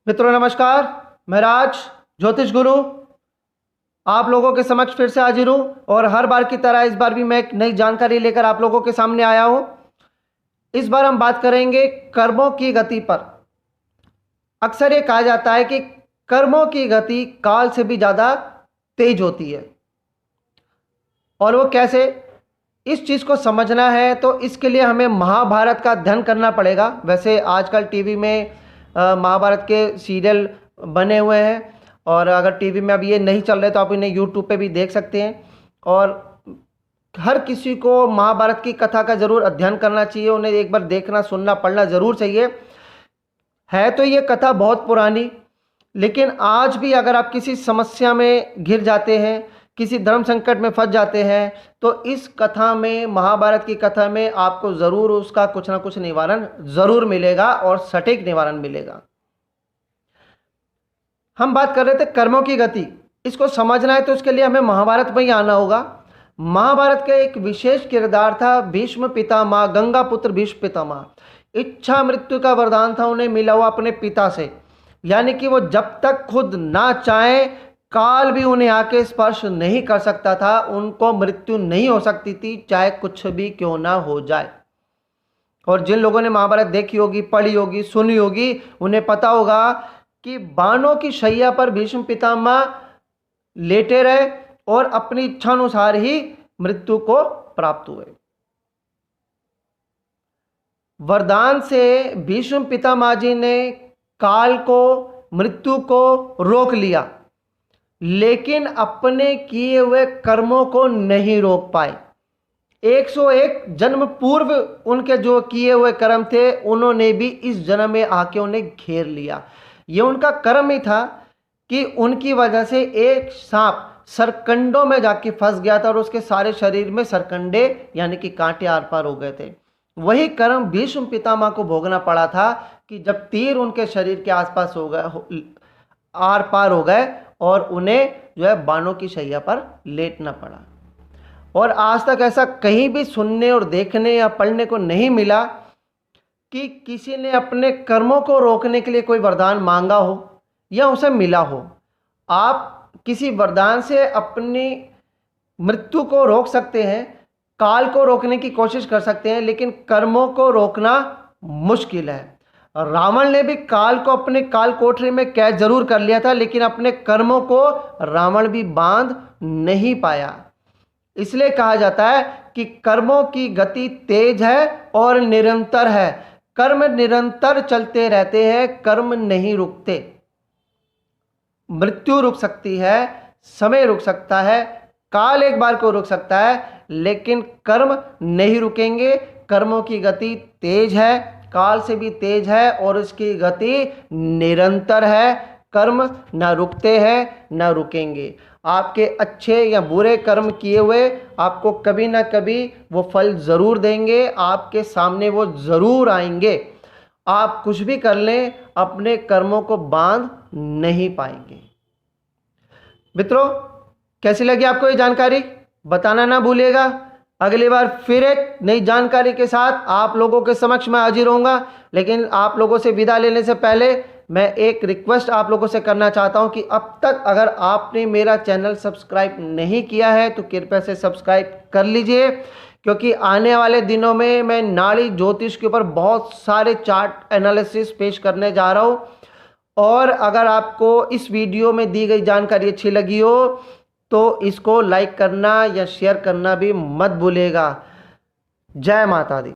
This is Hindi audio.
मित्रों नमस्कार। मैं राज ज्योतिष गुरु आप लोगों के समक्ष फिर से हाजिर हूं और हर बार की तरह इस बार भी मैं एक नई जानकारी लेकर आप लोगों के सामने आया हूं। इस बार हम बात करेंगे कर्मों की गति पर। अक्सर ये कहा जाता है कि कर्मों की गति काल से भी ज़्यादा तेज होती है, और वो कैसे, इस चीज़ को समझना है तो इसके लिए हमें महाभारत का अध्ययन करना पड़ेगा। वैसे आजकल टीवी में महाभारत के सीरियल बने हुए हैं, और अगर टीवी में अब ये नहीं चल रहे तो आप इन्हें यूट्यूब पे भी देख सकते हैं। और हर किसी को महाभारत की कथा का ज़रूर अध्ययन करना चाहिए, उन्हें एक बार देखना, सुनना, पढ़ना ज़रूर चाहिए। है तो ये कथा बहुत पुरानी, लेकिन आज भी अगर आप किसी समस्या में घिर जाते हैं, किसी धर्म संकट में फंस जाते हैं, तो इस कथा में, महाभारत की कथा में आपको ज़रूर उसका कुछ ना कुछ निवारण ज़रूर मिलेगा, और सटीक निवारण मिलेगा। हम बात कर रहे थे कर्मों की गति। इसको समझना है तो उसके लिए हमें महाभारत में ही आना होगा। महाभारत का एक विशेष किरदार था भीष्म पितामह, गंगा पुत्र भीष्म पितामह। इच्छा मृत्यु का वरदान था उन्हें मिला हुआ अपने पिता से, यानी कि वो जब तक खुद ना चाहे काल भी उन्हें आके स्पर्श नहीं कर सकता था, उनको मृत्यु नहीं हो सकती थी, चाहे कुछ भी क्यों ना हो जाए। और जिन लोगों ने महाभारत देखी होगी, पढ़ी होगी, सुनी होगी, उन्हें पता होगा कि बाणों की शैया पर भीष्म पितामह लेटे रहे और अपनी इच्छानुसार ही मृत्यु को प्राप्त हुए। वरदान से भीष्म पितामह जी ने काल को, मृत्यु को रोक लिया, लेकिन अपने किए हुए कर्मों को नहीं रोक पाए। 101 जन्म पूर्व उनके जो किए हुए कर्म थे, उन्होंने भी इस जन्म में आके उन्हें घेर लिया। ये उनका कर्म ही था कि उनकी वजह से एक सांप सरकंडों में जाके फंस गया था और उसके सारे शरीर में सरकंडे यानी कि कांटे आर पार हो गए थे। वही कर्म भीष्म पितामह को भोगना पड़ा था कि जब तीर उनके शरीर के आसपास हो गए, आर पार हो गए, और उन्हें जो है बाणों की शैया पर लेटना पड़ा। और आज तक ऐसा कहीं भी सुनने और देखने या पढ़ने को नहीं मिला कि किसी ने अपने कर्मों को रोकने के लिए कोई वरदान मांगा हो या उसे मिला हो। आप किसी वरदान से अपनी मृत्यु को रोक सकते हैं, काल को रोकने की कोशिश कर सकते हैं, लेकिन कर्मों को रोकना मुश्किल है। रावण ने भी काल को अपने काल कोठरी में कैद जरूर कर लिया था, लेकिन अपने कर्मों को रावण भी बांध नहीं पाया। इसलिए कहा जाता है कि कर्मों की गति तेज है और निरंतर है। कर्म निरंतर चलते रहते हैं, कर्म नहीं रुकते। मृत्यु रुक सकती है, समय रुक सकता है, काल एक बार को रुक सकता है, लेकिन कर्म नहीं रुकेंगे। कर्मों की गति तेज है, काल से भी तेज है, और उसकी गति निरंतर है। कर्म ना रुकते हैं, ना रुकेंगे। आपके अच्छे या बुरे कर्म किए हुए आपको कभी ना कभी वो फल ज़रूर देंगे, आपके सामने वो ज़रूर आएंगे। आप कुछ भी कर लें, अपने कर्मों को बांध नहीं पाएंगे। मित्रों, कैसी लगी आपको ये जानकारी? बताना ना भूलिएगा। अगली बार फिर एक नई जानकारी के साथ आप लोगों के समक्ष मैं हाजिर होऊंगा। लेकिन आप लोगों से विदा लेने से पहले मैं एक रिक्वेस्ट आप लोगों से करना चाहता हूं कि अब तक अगर आपने मेरा चैनल सब्सक्राइब नहीं किया है तो कृपया से सब्सक्राइब कर लीजिए, क्योंकि आने वाले दिनों में मैं नाड़ी ज्योतिष के ऊपर बहुत सारे चार्ट एनालिसिस पेश करने जा रहा हूं। और अगर आपको इस वीडियो में दी गई जानकारी अच्छी लगी हो तो इसको लाइक करना या शेयर करना भी मत भूलिएगा। जय माता दी।